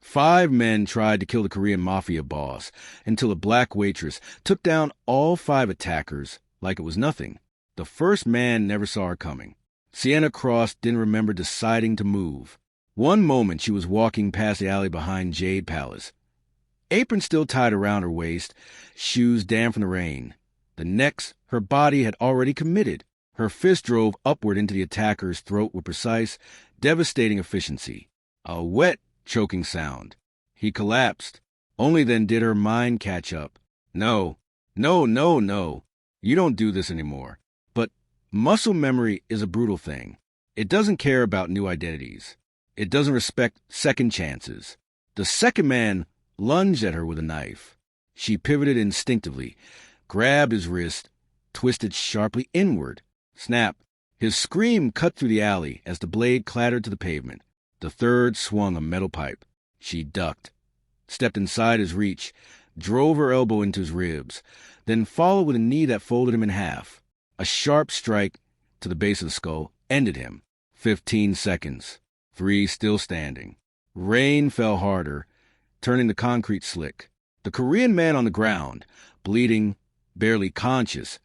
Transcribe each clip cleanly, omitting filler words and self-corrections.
5 men tried to kill the Korean Mafia boss until a black waitress took down all 5 attackers like it was nothing. The first man never saw her coming. Sienna Cross didn't remember deciding to move. One moment she was walking past the alley behind Jade Palace, apron still tied around her waist, shoes damp from the rain. The next, her body had already committed. Her fist drove upward into the attacker's throat with precise, devastating efficiency. A wet, choking sound. He collapsed. Only then did her mind catch up. No. You don't do this anymore. But muscle memory is a brutal thing. It doesn't care about new identities. It doesn't respect second chances. The second man lunged at her with a knife. She pivoted instinctively, grabbed his wrist, twisted sharply inward. Snap. His scream cut through the alley as the blade clattered to the pavement. The third swung a metal pipe. She ducked, stepped inside his reach, drove her elbow into his ribs, then followed with a knee that folded him in half. A sharp strike to the base of the skull ended him. 15 seconds. 3 still standing. Rain fell harder, turning the concrete slick. The Korean man on the ground, bleeding, barely conscious,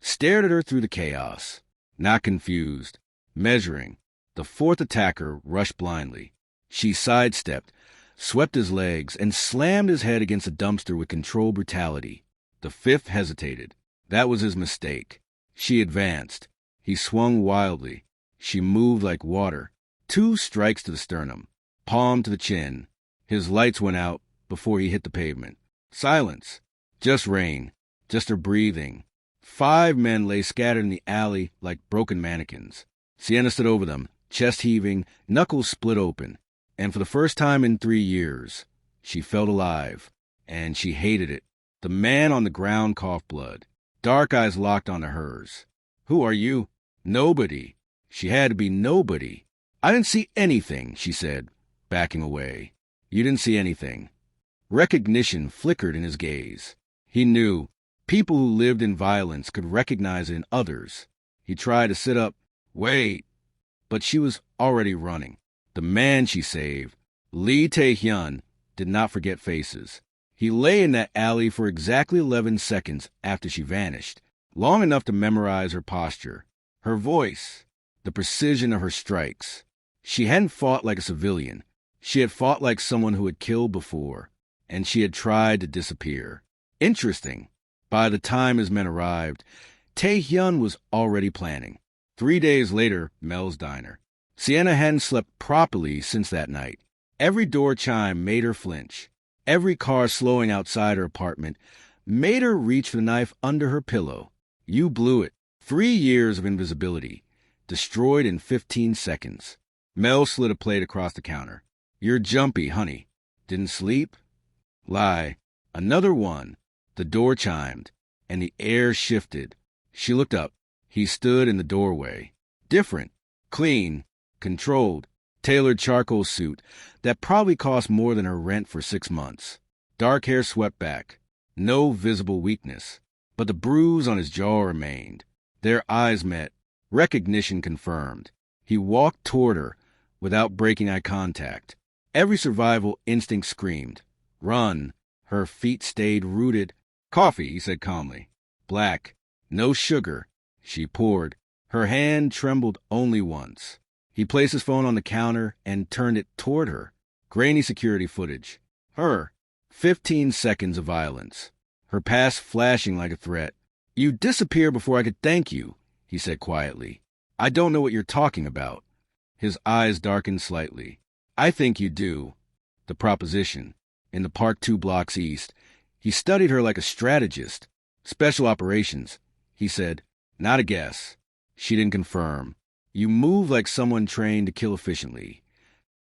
stared at her through the chaos. Not confused, measuring. The fourth attacker rushed blindly. She sidestepped, swept his legs, and slammed his head against a dumpster with controlled brutality. The fifth hesitated. That was his mistake. She advanced. He swung wildly. She moved like water. 2 strikes to the sternum, palm to the chin. His lights went out before he hit the pavement. Silence. Just rain. Just her breathing. 5 men lay scattered in the alley like broken mannequins. Sienna stood over them, chest heaving, knuckles split open. And for the first time in 3 years, she felt alive. And she hated it. The man on the ground coughed blood. Dark eyes locked onto hers. Who are you? Nobody. She had to be nobody. I didn't see anything, she said, backing away. You didn't see anything. Recognition flickered in his gaze. He knew. People who lived in violence could recognize it in others. He tried to sit up. Wait. But she was already running. The man she saved, Lee Tae-hyun, did not forget faces. He lay in that alley for exactly 11 seconds after she vanished, long enough to memorize her posture, her voice, the precision of her strikes. She hadn't fought like a civilian. She had fought like someone who had killed before, and she had tried to disappear. Interesting. By the time his men arrived, Tae-hyun was already planning. 3 days later, Mel's diner. Sienna hadn't slept properly since that night. Every door chime made her flinch. Every car slowing outside her apartment made her reach for the knife under her pillow. You blew it. 3 years of invisibility, destroyed in 15 seconds. Mel slid a plate across the counter. You're jumpy, honey. Didn't sleep? Lie. Another one. The door chimed, and the air shifted. She looked up. He stood in the doorway. Different. Clean. Controlled. Tailored charcoal suit that probably cost more than her rent for 6 months. Dark hair swept back. No visible weakness. But the bruise on his jaw remained. Their eyes met. Recognition confirmed. He walked toward her without breaking eye contact. Every survival instinct screamed. Run. Her feet stayed rooted. Coffee, he said calmly. Black. No sugar. She poured. Her hand trembled only once. He placed his phone on the counter and turned it toward her. Grainy security footage. Her. 15 seconds of violence. Her past flashing like a threat. You disappeared before I could thank you, he said quietly. I don't know what you're talking about. His eyes darkened slightly. I think you do. The proposition. In the park 2 blocks east. He studied her like a strategist. Special operations. He said, not a guess. She didn't confirm. You move like someone trained to kill efficiently.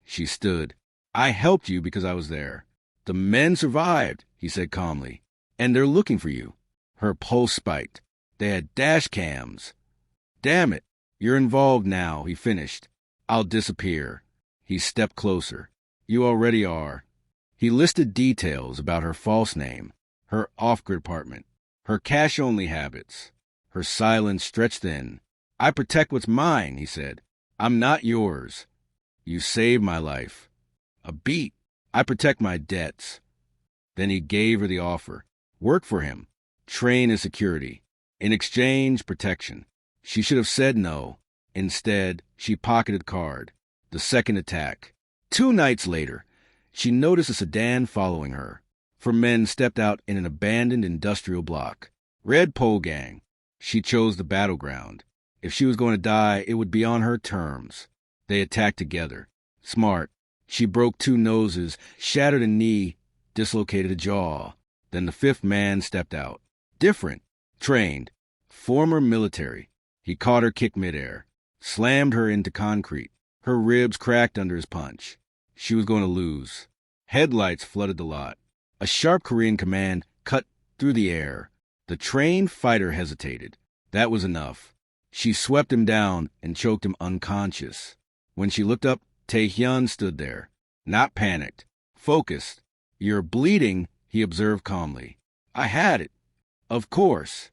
She stood. I helped you because I was there. The men survived, he said calmly. And they're looking for you. Her pulse spiked. They had dash cams. Damn it. You're involved now, he finished. I'll disappear. He stepped closer. You already are. He listed details about her false name, her off-grid apartment, her cash-only habits. Her silence stretched thin. I protect what's mine, he said. I'm not yours. You saved my life. A beat. I protect my debts. Then he gave her the offer. Work for him. Train as security. In exchange, protection. She should have said no. Instead, she pocketed the card. The second attack. 2 nights later, she noticed a sedan following her. 4 men stepped out in an abandoned industrial block. Red pole gang. She chose the battleground. If she was going to die, it would be on her terms. They attacked together. Smart. She broke 2 noses, shattered a knee, dislocated a jaw. Then the 5th man stepped out. Different. Trained. Former military. He caught her kick midair. Slammed her into concrete. Her ribs cracked under his punch. She was going to lose. Headlights flooded the lot. A sharp Korean command cut through the air. The trained fighter hesitated. That was enough. She swept him down and choked him unconscious. When she looked up, Tae-hyun stood there. Not panicked. Focused. "You're bleeding," he observed calmly. "I had it." "Of course."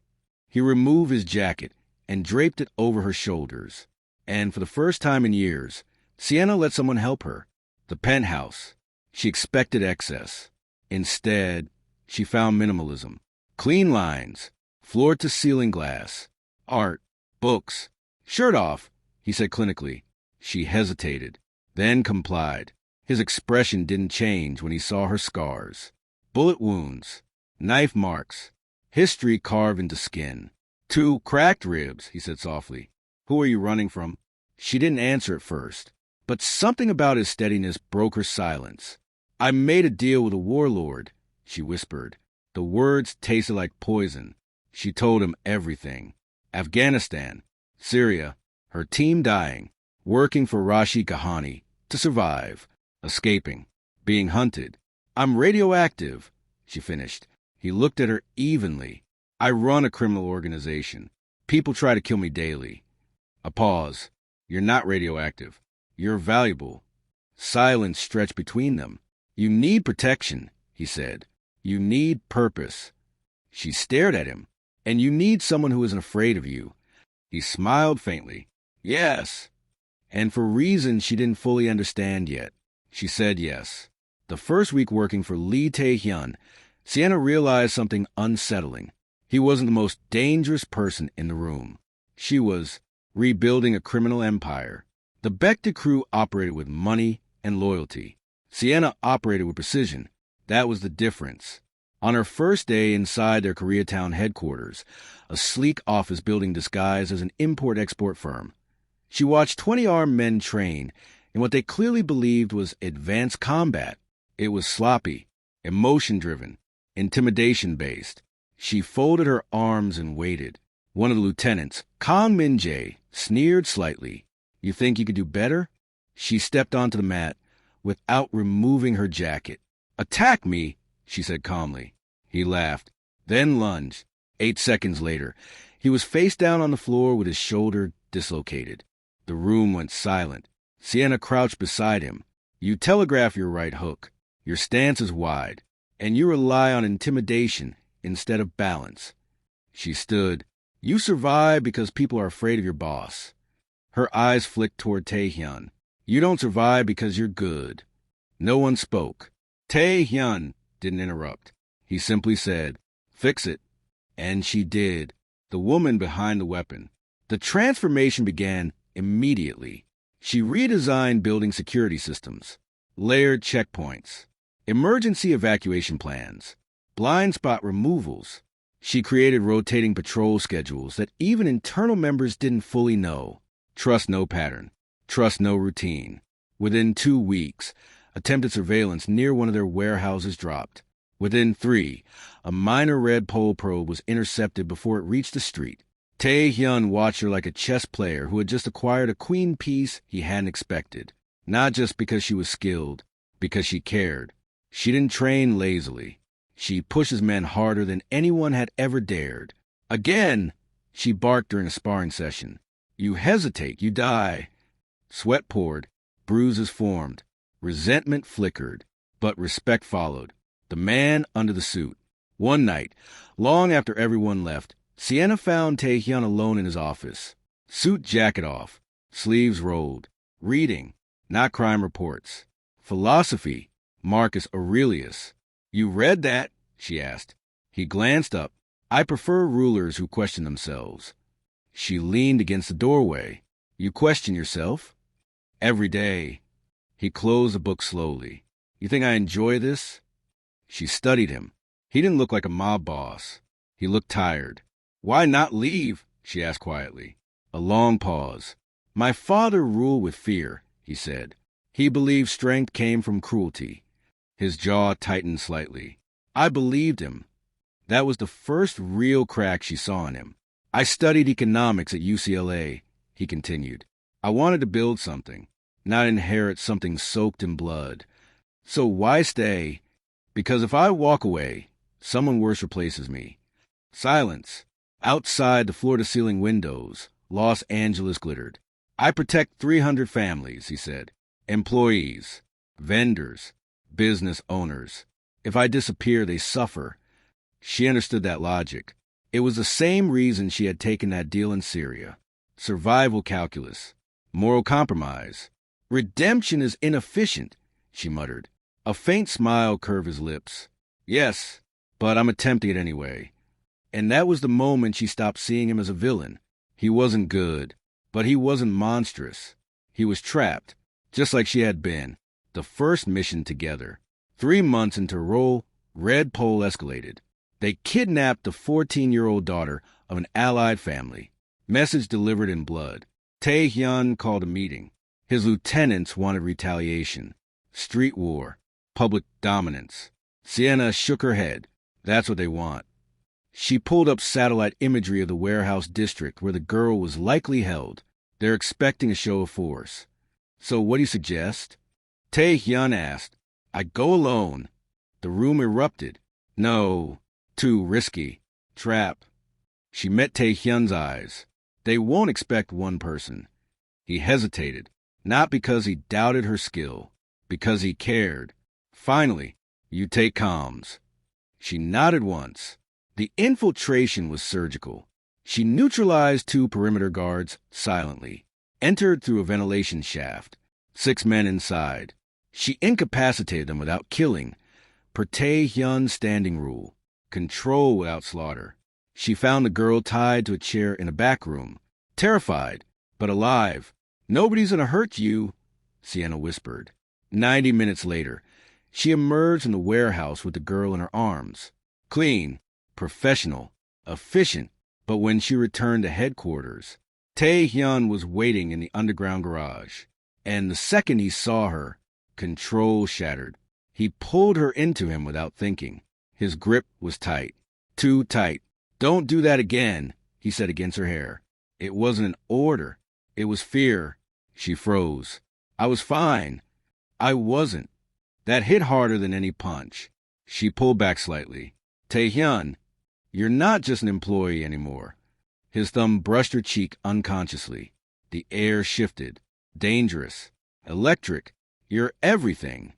He removed his jacket and draped it over her shoulders. And for the first time in years, Sienna let someone help her. The penthouse. She expected excess. Instead, she found minimalism. Clean lines. Floor-to-ceiling glass. Art. Books. "Shirt off," he said clinically. She hesitated, then complied. His expression didn't change when he saw her scars. Bullet wounds. Knife marks. History carved into skin. 2 cracked ribs, he said softly. "Who are you running from?" She didn't answer at first, but something about his steadiness broke her silence. "I made a deal with a warlord," she whispered. The words tasted like poison. She told him everything. Afghanistan, Syria, her team dying, working for Rashid Ghani to survive, escaping, being hunted. "I'm radioactive," she finished. He looked at her evenly. "I run a criminal organization. People try to kill me daily." A pause. "You're not radioactive. You're valuable." Silence stretched between them. "You need protection," he said. "You need purpose." She stared at him. "And you need someone who isn't afraid of you." He smiled faintly. "Yes." And for reasons she didn't fully understand yet, she said yes. The first week working for Lee Tae-hyun, Sienna realized something unsettling. He wasn't the most dangerous person in the room. She was rebuilding a criminal empire. The Bechdel crew operated with money and loyalty. Sienna operated with precision. That was the difference. On her first day inside their Koreatown headquarters, a sleek office building disguised as an import-export firm, she watched 20 armed men train in what they clearly believed was advanced combat. It was sloppy, emotion-driven, intimidation-based. She folded her arms and waited. One of the lieutenants, Kang Min-jae, sneered slightly. "You think you could do better?" She stepped onto the mat without removing her jacket. "Attack me," she said calmly. He laughed, then lunged. 8 seconds later, he was face down on the floor with his shoulder dislocated. The room went silent. Sienna crouched beside him. "You telegraph your right hook. Your stance is wide, and you rely on intimidation instead of balance." She stood. "You survive because people are afraid of your boss." Her eyes flicked toward Tae-hyun. "You don't survive because you're good." No one spoke. Tae-hyun didn't interrupt. He simply said, "Fix it." And she did. The woman behind the weapon. The transformation began immediately. She redesigned building security systems, layered checkpoints, emergency evacuation plans, blind spot removals. She created rotating patrol schedules that even internal members didn't fully know. Trust no pattern. Trust no routine. Within 2 weeks, attempted surveillance near one of their warehouses dropped. Within 3, a minor red pole probe was intercepted before it reached the street. Tae-hyun watched her like a chess player who had just acquired a queen piece he hadn't expected. Not just because she was skilled, because she cared. She didn't train lazily. She pushes men harder than anyone had ever dared. "Again!" she barked during a sparring session. "You hesitate, you die." Sweat poured, bruises formed, resentment flickered, but respect followed. The man under the suit. One night, long after everyone left, Sienna found Tae-hyun alone in his office. Suit jacket off, sleeves rolled, reading, not crime reports. Philosophy, Marcus Aurelius. You read that? She asked. He glanced up. I prefer rulers who question themselves. She leaned against the doorway. You question yourself? Every day. He closed the book slowly. You think I enjoy this? She studied him. He didn't look like a mob boss. He looked tired. Why not leave? She asked quietly. A long pause. My father ruled with fear, he said. He believed strength came from cruelty. His jaw tightened slightly. I believed him. That was the first real crack she saw in him. I studied economics at UCLA, he continued. I wanted to build something, not inherit something soaked in blood. So why stay? Because if I walk away, someone worse replaces me. Silence. Outside the floor-to-ceiling windows, Los Angeles glittered. I protect 300 families, he said. Employees, vendors, business owners. If I disappear, they suffer. She understood that logic. It was the same reason she had taken that deal in Syria. Survival calculus. Moral compromise. Redemption is inefficient, she muttered. A faint smile curved his lips. Yes, but I'm attempting it anyway. And that was the moment she stopped seeing him as a villain. He wasn't good, but he wasn't monstrous. He was trapped, just like she had been. The first mission together. 3 months into her role, Red Pole escalated. They kidnapped the 14-year-old daughter of an allied family. Message delivered in blood. Tae-hyun called a meeting. His lieutenants wanted retaliation. Street war. Public dominance. Sienna shook her head. That's what they want. She pulled up satellite imagery of the warehouse district where the girl was likely held. They're expecting a show of force. So what do you suggest? Tae-hyun asked. I go alone. The room erupted. No, too risky. Trap. She met Tae-hyun's eyes. They won't expect one person. He hesitated, not because he doubted her skill, because he cared. Finally, you take comms. She nodded once. The infiltration was surgical. She neutralized 2 perimeter guards silently, entered through a ventilation shaft. 6 men inside. She incapacitated them without killing. Per Tae-hyun's standing rule. Control without slaughter. She found the girl tied to a chair in a back room. Terrified, but alive. Nobody's gonna hurt you, Sienna whispered. 90 minutes later, she emerged from the warehouse with the girl in her arms. Clean, professional, efficient. But when she returned to headquarters, Tae-hyun was waiting in the underground garage. And the second he saw her, control shattered. He pulled her into him without thinking. His grip was tight. Too tight. Don't do that again, he said against her hair. It wasn't an order. It was fear. She froze. I was fine. I wasn't. That hit harder than any punch. She pulled back slightly. Tae-hyun, you're not just an employee anymore. His thumb brushed her cheek unconsciously. The air shifted. Dangerous. Electric. You're everything.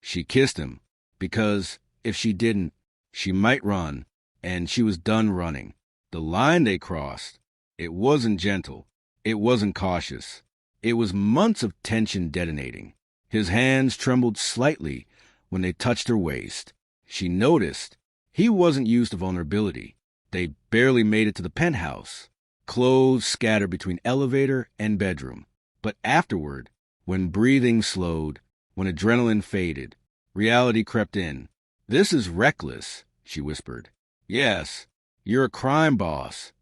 She kissed him, because if she didn't, she might run, and she was done running. The line they crossed, it wasn't gentle. It wasn't cautious. It was months of tension detonating. His hands trembled slightly when they touched her waist. She noticed he wasn't used to vulnerability. They barely made it to the penthouse. Clothes scattered between elevator and bedroom. But afterward, when breathing slowed, when adrenaline faded, reality crept in. This is reckless, she whispered. Yes, you're a crime boss.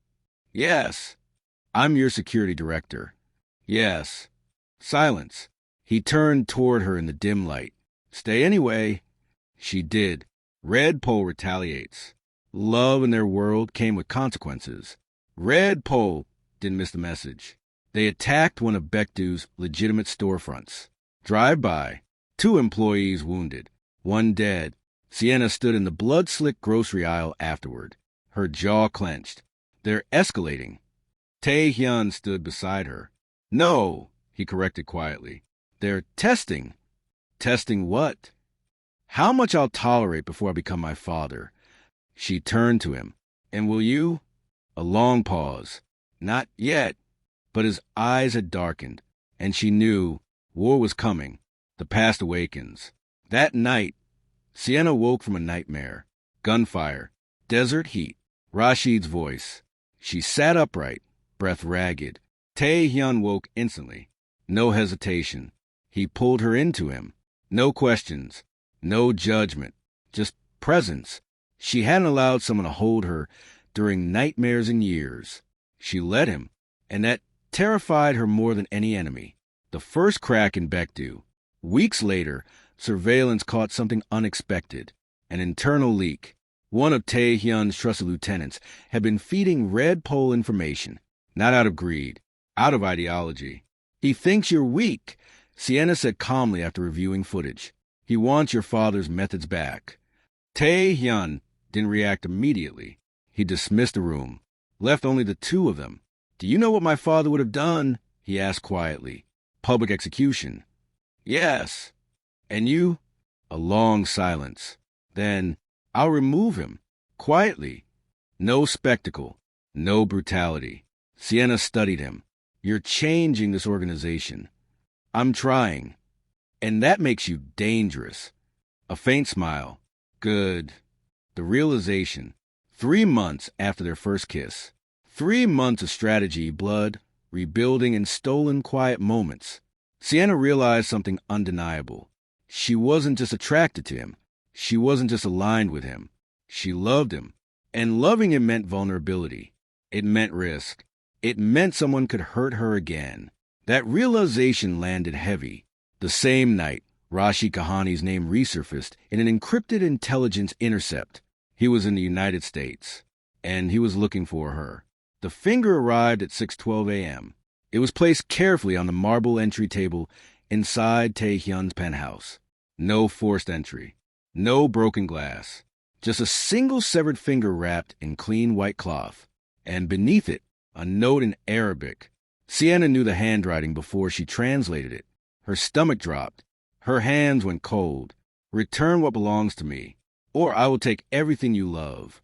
Yes, I'm your security director. Yes. Silence. He turned toward her in the dim light. Stay anyway. She did. Red Pole retaliates. Love in their world came with consequences. Red Pole didn't miss the message. They attacked one of Baekdu's legitimate storefronts. Drive-by. 2 employees wounded. 1 dead. Sienna stood in the blood-slick grocery aisle afterward. Her jaw clenched. They're escalating. Tae-hyun stood beside her. No, he corrected quietly. They're testing. Testing what? How much I'll tolerate before I become my father. She turned to him. And will you? A long pause. Not yet. But his eyes had darkened, and she knew war was coming. The past awakens. That night, Sienna woke from a nightmare. Gunfire, desert heat, Rashid's voice. She sat upright, breath ragged. Tae-hyun woke instantly. No hesitation. He pulled her into him. No questions. No judgment. Just presence. She hadn't allowed someone to hold her during nightmares in years. She let him, and that terrified her more than any enemy. The first crack in Baekdu. Weeks later, surveillance caught something unexpected. An internal leak. One of Tae-hyun's trusted lieutenants had been feeding Red Pole information, not out of greed, out of ideology. He thinks you're weak, Sienna said calmly after reviewing footage. He wants your father's methods back. Tae-hyun didn't react immediately. He dismissed the room, left only the two of them. Do you know what my father would have done? He asked quietly. Public execution. Yes. And you? A long silence. Then, I'll remove him. Quietly. No spectacle. No brutality. Sienna studied him. You're changing this organization. I'm trying. And that makes you dangerous. A faint smile. Good. The realization. 3 months after their first kiss. 3 months of strategy, blood, rebuilding, and stolen quiet moments. Sienna realized something undeniable. She wasn't just attracted to him. She wasn't just aligned with him. She loved him. And loving him meant vulnerability. It meant risk. It meant someone could hurt her again. That realization landed heavy. The same night, Rashid Kahani's name resurfaced in an encrypted intelligence intercept. He was in the United States, and he was looking for her. The finger arrived at 6:12 a.m. It was placed carefully on the marble entry table inside Tae-hyun's penthouse. No forced entry. No broken glass. Just a single severed finger wrapped in clean white cloth. And beneath it, a note in Arabic. Sienna knew the handwriting before she translated it. Her stomach dropped. Her hands went cold. Return what belongs to me, or I will take everything you love.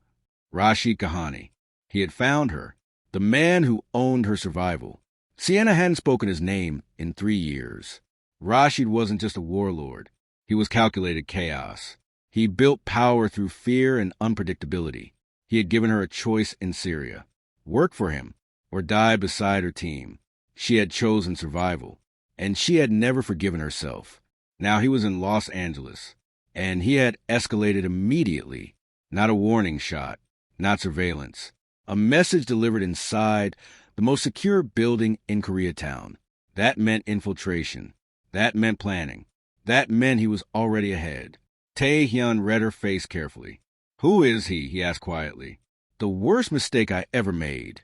Rashid Kahani. He had found her. The man who owned her survival. Sienna hadn't spoken his name in 3 years. Rashid wasn't just a warlord. He was calculated chaos. He built power through fear and unpredictability. He had given her a choice in Syria. Work for him, or die beside her team. She had chosen survival, and she had never forgiven herself. Now he was in Los Angeles, and he had escalated immediately. Not a warning shot, not surveillance. A message delivered inside the most secure building in Koreatown. That meant infiltration. That meant planning. That meant he was already ahead. Tae-hyun read her face carefully. Who is he? He asked quietly. The worst mistake I ever made.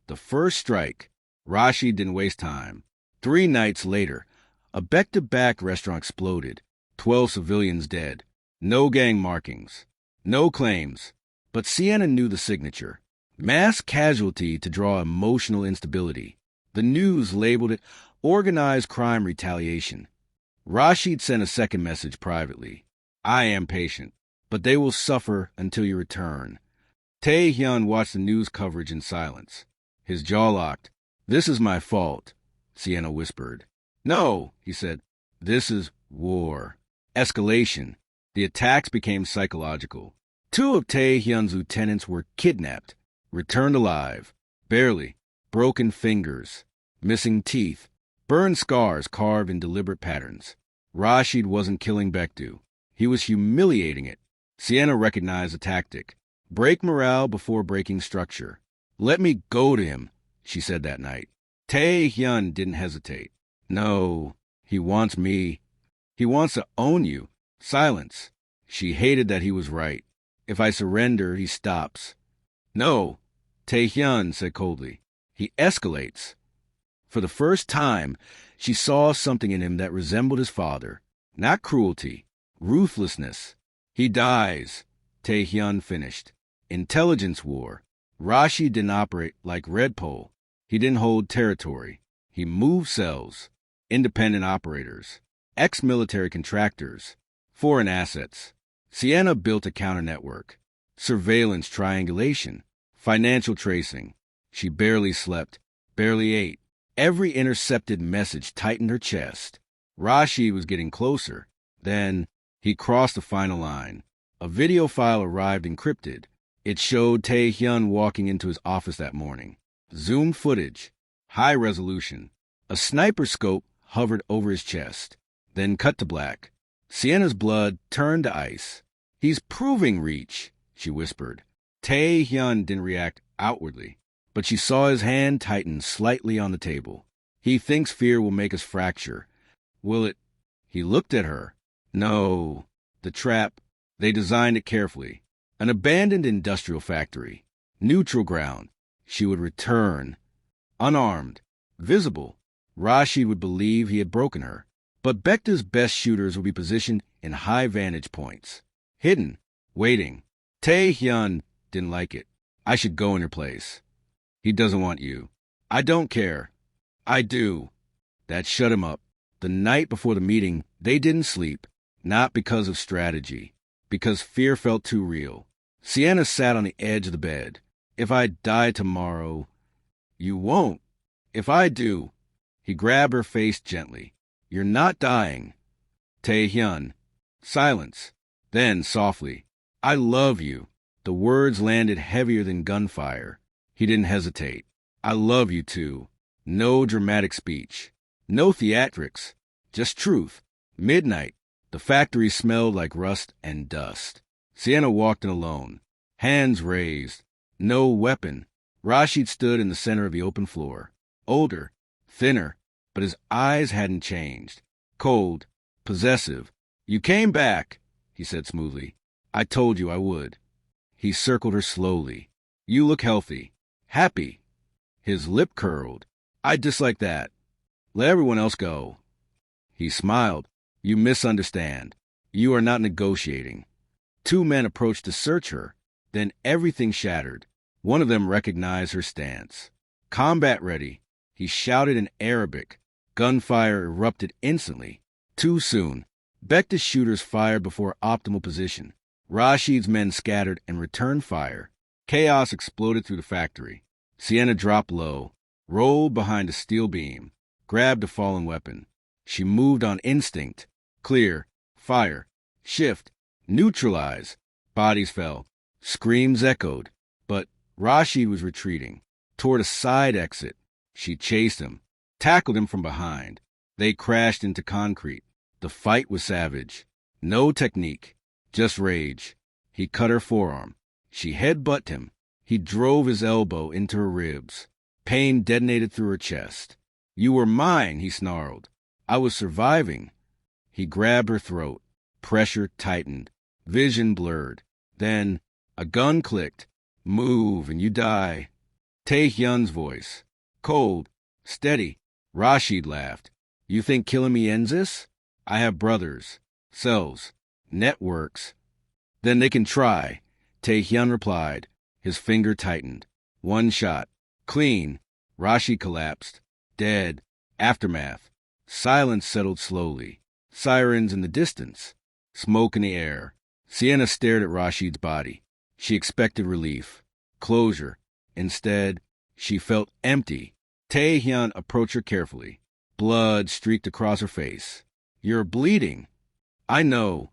The first strike. Rashid didn't waste time. 3 nights later, a back-to-back restaurant exploded. 12 civilians dead. No gang markings. No claims. But Sienna knew the signature. Mass casualty to draw emotional instability. The news labeled it organized crime retaliation. Rashid sent a second message privately. I am patient, but they will suffer until you return. Tae-hyun watched the news coverage in silence. His jaw locked. This is my fault, Sienna whispered. No, he said. This is war. Escalation. The attacks became psychological. 2 of Tae-hyun's lieutenants were kidnapped, returned alive, barely, broken fingers, missing teeth, burned scars carved in deliberate patterns. Rashid wasn't killing Baekdu. He was humiliating it. Sienna recognized the tactic. Break morale before breaking structure. Let me go to him, she said that night. Tae-hyun didn't hesitate. No, he wants me. He wants to own you. Silence. She hated that he was right. If I surrender, he stops. No, Tae-hyun said coldly. He escalates. For the first time, she saw something in him that resembled his father. Not cruelty. Ruthlessness. He dies, Tae-hyun finished. Intelligence war. Rashid didn't operate like Red Pole. He didn't hold territory. He moved cells. Independent operators. Ex-military contractors. Foreign assets. Sienna built a counter-network. Surveillance triangulation. Financial tracing. She barely slept. Barely ate. Every intercepted message tightened her chest. Rashid was getting closer. Then He crossed the final line. A video file arrived encrypted. It showed Tae-hyun walking into his office that morning. Zoomed footage. High resolution. A sniper scope hovered over his chest. Then cut to black. Sienna's blood turned to ice. "He's proving reach," she whispered. Tae-hyun didn't react outwardly, but she saw his hand tighten slightly on the table. "He thinks fear will make us fracture. Will it?" He looked at her. "No. The trap. They designed it carefully. An abandoned industrial factory. Neutral ground. She would return. Unarmed. Visible. Rashid would believe he had broken her. But Bekta's best shooters would be positioned in high vantage points. Hidden. Waiting. Tae-hyun didn't like it. "I should go in your place." "He doesn't want you." "I don't care." "I do." That shut him up. The night before the meeting, they didn't sleep. Not because of strategy. Because fear felt too real. Sienna sat on the edge of the bed. "If I die tomorrow..." "You won't." "If I do..." He grabbed her face gently. "You're not dying." Tae-hyun. Silence. Then, softly, "I love you." The words landed heavier than gunfire. He didn't hesitate. "I love you too." No dramatic speech. No theatrics. Just truth. Midnight. The factory smelled like rust and dust. Sienna walked in alone. Hands raised. No weapon. Rashid stood in the center of the open floor. Older. Thinner. But his eyes hadn't changed. Cold. Possessive. "You came back," he said smoothly. "I told you I would." He circled her slowly. "You look healthy. Happy." His lip curled. "I dislike that. Let everyone else go." He smiled. "You misunderstand. You are not negotiating." Two men approached to search her. Then everything shattered. One of them recognized her stance. "Combat ready," he shouted in Arabic. Gunfire erupted instantly. Too soon. Bekta's shooters fired before optimal position. Rashid's men scattered and returned fire. Chaos exploded through the factory. Sienna dropped low, rolled behind a steel beam, grabbed a fallen weapon. She moved on instinct. Clear. Fire. Shift. Neutralize. Bodies fell. Screams echoed. But Rashid was retreating toward a side exit. She chased him, tackled him from behind. They crashed into concrete. The fight was savage. No technique, just rage. He cut her forearm. She headbutted him. He drove his elbow into her ribs. Pain detonated through her chest. "You were mine," he snarled. "I was surviving." He grabbed her throat. Pressure tightened. Vision blurred. Then a gun clicked. "Move and you die." Tae-hyun's voice. Cold. Steady. Rashid laughed. "You think killing me ends this? I have brothers. Cells. Networks." "Then they can try," Tae-hyun replied. His finger tightened. One shot. Clean. Rashid collapsed. Dead. Aftermath. Silence settled slowly. Sirens in the distance. Smoke in the air. Sienna stared at Rashid's body. She expected relief. Closure. Instead, she felt empty. Tae-hyun approached her carefully. Blood streaked across her face. "You're bleeding." "I know."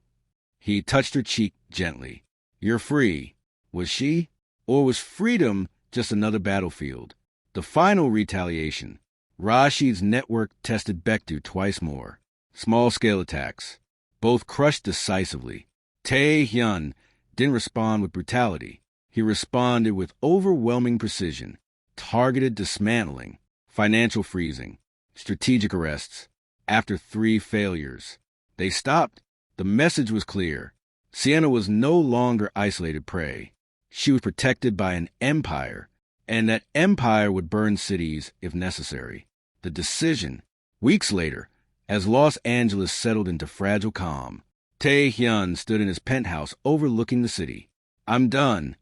He touched her cheek gently. "You're free." Was she? Or was freedom just another battlefield? The final retaliation. Rashid's network tested Bektu twice more. Small-scale attacks. Both crushed decisively. Tae-hyun didn't respond with brutality. He responded with overwhelming precision. Targeted dismantling. Financial freezing. Strategic arrests. After 3 failures. They stopped. The message was clear. Sienna was no longer isolated prey. She was protected by an empire, and that empire would burn cities if necessary. The decision. Weeks later, as Los Angeles settled into fragile calm, Tae-hyun stood in his penthouse overlooking the city. "I'm done."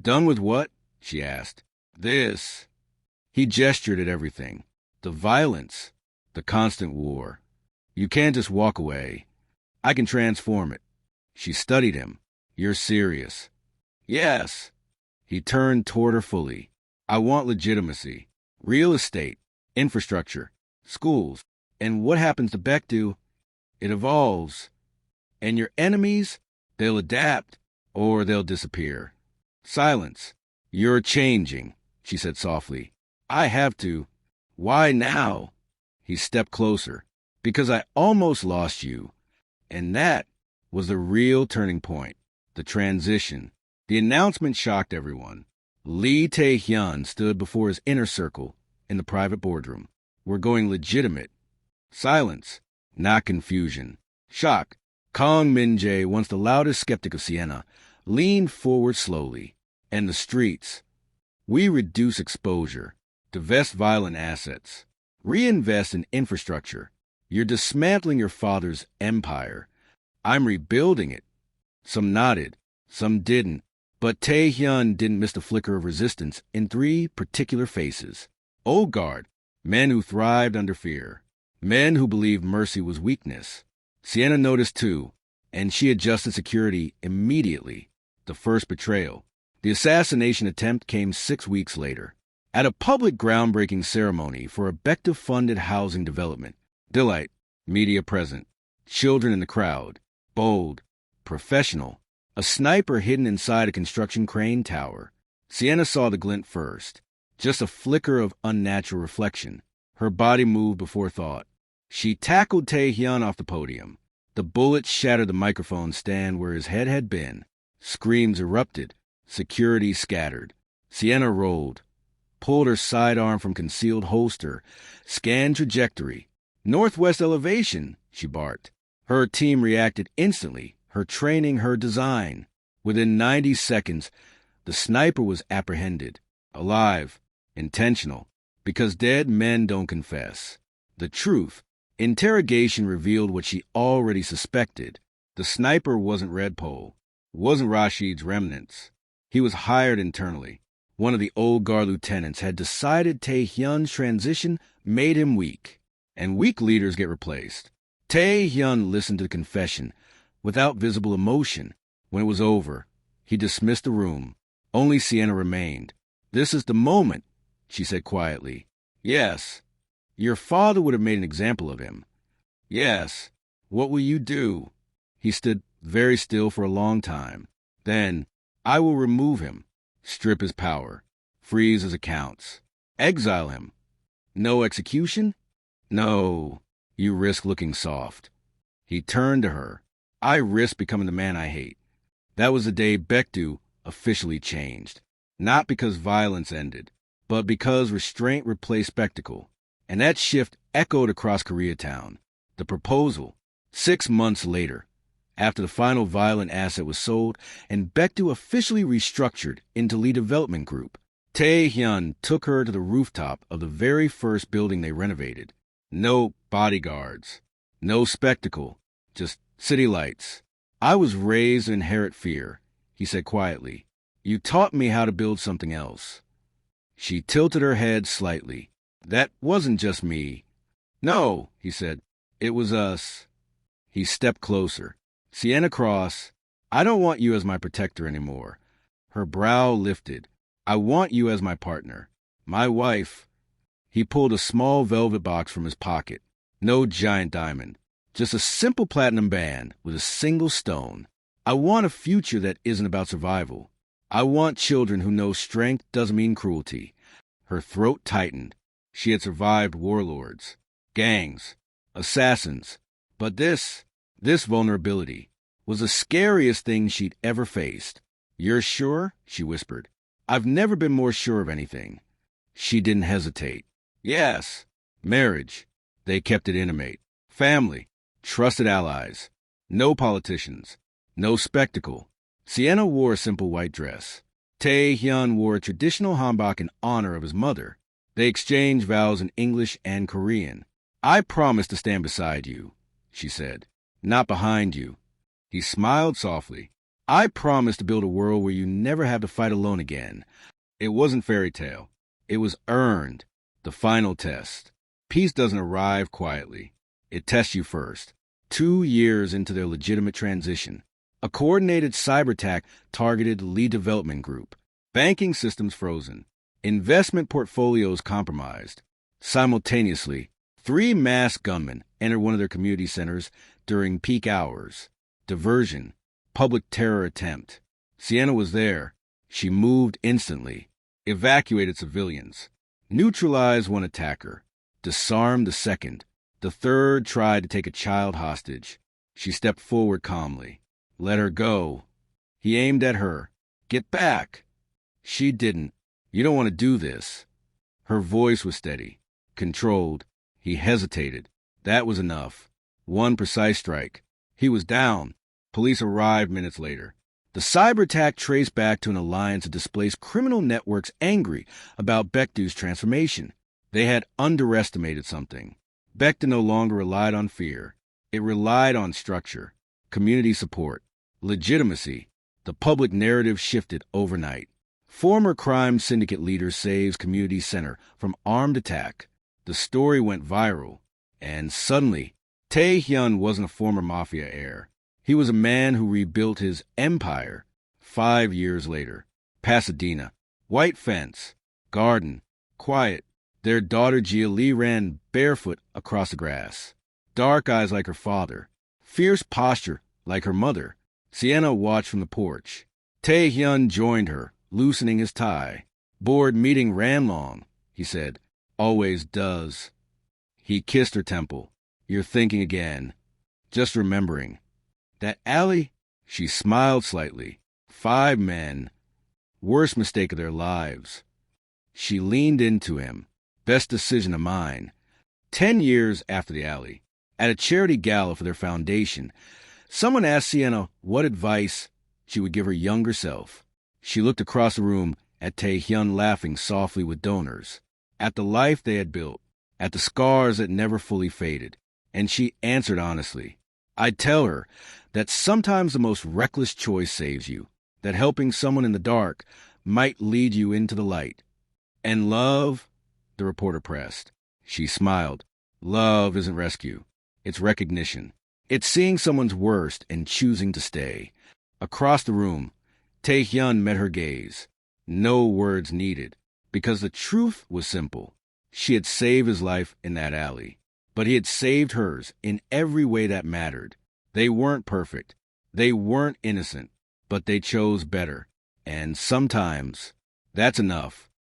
"Done with what?" she asked. "This." He gestured at everything. The violence. The constant war. "You can't just walk away. I can transform it." She studied him. "You're serious." "Yes." He turned toward her fully. "I want legitimacy. Real estate. Infrastructure. Schools. And what happens to Bektu? It evolves." And your enemies, they'll adapt or they'll disappear. Silence. You're changing, she said softly. I have to. Why now? He stepped closer. Because I almost lost you. And that was the real turning point. The transition. The announcement shocked everyone. Lee Tae-hyun stood before his inner circle in the private boardroom. We're going legitimate. Silence, not confusion. Shock. Kong Min-jae, once the loudest skeptic of Siena, leaned forward slowly. And the streets. We reduce exposure, divest violent assets, reinvest in infrastructure. You're dismantling your father's empire. I'm rebuilding it. Some nodded, some didn't. But Tae-hyun didn't miss the flicker of resistance in three particular faces. Old guard, men who thrived under fear, men who believed mercy was weakness. Sienna noticed too, and she adjusted security immediately. The first betrayal. The assassination attempt came 6 weeks later. At a public groundbreaking ceremony for a Becta-funded housing development. Delight, media present, children in the crowd, bold, professional. A sniper hidden inside a construction crane tower. Sienna saw the glint first. Just a flicker of unnatural reflection. Her body moved before thought. She tackled Tae-hyun off the podium. The bullet shattered the microphone stand where his head had been. Screams erupted. Security scattered. Sienna rolled. Pulled her sidearm from concealed holster. Scanned trajectory. Northwest elevation, she barked. Her team reacted instantly. Her training, her design. Within 90 seconds, the sniper was apprehended. Alive. Intentional. Because dead men don't confess. The truth. Interrogation revealed what she already suspected. The sniper wasn't Red Pole. Wasn't Rashid's remnants. He was hired internally. One of the old guard lieutenants had decided Tae-hyun's transition made him weak. And weak leaders get replaced. Tae-hyun listened to the confession without visible emotion. When it was over, he dismissed the room. Only Sienna remained. This is the moment, she said quietly. Yes. Your father would have made an example of him. Yes. What will you do? He stood very still for a long time. Then, I will remove him, strip his power, freeze his accounts, exile him. No execution? No. You risk looking soft. He turned to her. I risk becoming the man I hate. That was the day Baekdu officially changed. Not because violence ended, but because restraint replaced spectacle. And that shift echoed across Koreatown. The proposal, 6 months later, after the final violent asset was sold and Baekdu officially restructured into Lee Development Group, Tae-hyun took her to the rooftop of the very first building they renovated. No bodyguards, no spectacle, just city lights. I was raised to inherit fear, he said quietly. You taught me how to build something else. She tilted her head slightly. That wasn't just me. No, he said. It was us. He stepped closer. Sienna Cross, I don't want you as my protector anymore. Her brow lifted. I want you as my partner. My wife. He pulled a small velvet box from his pocket. No giant diamond. Just a simple platinum band with a single stone. I want a future that isn't about survival. I want children who know strength doesn't mean cruelty. Her throat tightened. She had survived warlords, gangs, assassins. But this vulnerability, was the scariest thing she'd ever faced. You're sure? She whispered. I've never been more sure of anything. She didn't hesitate. Yes. Marriage. They kept it intimate. Family. Trusted allies. No politicians. No spectacle. Sienna wore a simple white dress. Tae-hyun wore a traditional hanbok in honor of his mother. They exchanged vows in English and Korean. I promise to stand beside you, she said. Not behind you. He smiled softly. I promise to build a world where you never have to fight alone again. It wasn't fairy tale. It was earned. The final test. Peace doesn't arrive quietly. It tests you first. 2 years into their legitimate transition. A coordinated cyber attack targeted Lee Development Group. Banking systems frozen. Investment portfolios compromised. Simultaneously, 3 masked gunmen entered one of their community centers during peak hours. diversion, public terror attempt. Sienna was there. She moved instantly, evacuated civilians, neutralized one attacker, disarmed the second. The third tried to take a child hostage. She stepped forward calmly. Let her go. He aimed at her. Get back. She didn't. You don't want to do this. Her voice was steady, controlled. He hesitated. That was enough. One precise strike. He was down. Police arrived minutes later. The cyber attack traced back to an alliance of displaced criminal networks angry about Bechd's transformation. They had underestimated something. Becht no longer relied on fear. It relied on structure, community support, legitimacy. The public narrative shifted overnight. Former crime syndicate leader saves community center from armed attack. The story went viral. And suddenly, Tae-hyun wasn't a former Mafia heir. He was a man who rebuilt his empire 5 years later. Pasadena. White fence. Garden. Quiet. Their daughter Gia Lee ran barefoot across the grass. Dark eyes like her father. Fierce posture like her mother. Sienna watched from the porch. Tae-hyun joined her, loosening his tie. Board meeting ran long, he said. Always does. He kissed her temple. You're thinking again. Just remembering. That alley? She smiled slightly. 5 men. Worst mistake of their lives. She leaned into him. Best decision of mine. 10 years after the alley, at a charity gala for their foundation, someone asked Sienna what advice she would give her younger self. She looked across the room at Tae-hyun laughing softly with donors, at the life they had built, at the scars that never fully faded, and she answered honestly. I'd tell her that sometimes the most reckless choice saves you, that helping someone in the dark might lead you into the light. And love? The reporter pressed. She smiled. Love isn't rescue. It's recognition. It's seeing someone's worst and choosing to stay. Across the room, Tae-hyun met her gaze. No words needed, because the truth was simple. She had saved his life in that alley, but he had saved hers in every way that mattered. They weren't perfect. They weren't innocent, but they chose better. And sometimes, that's enough.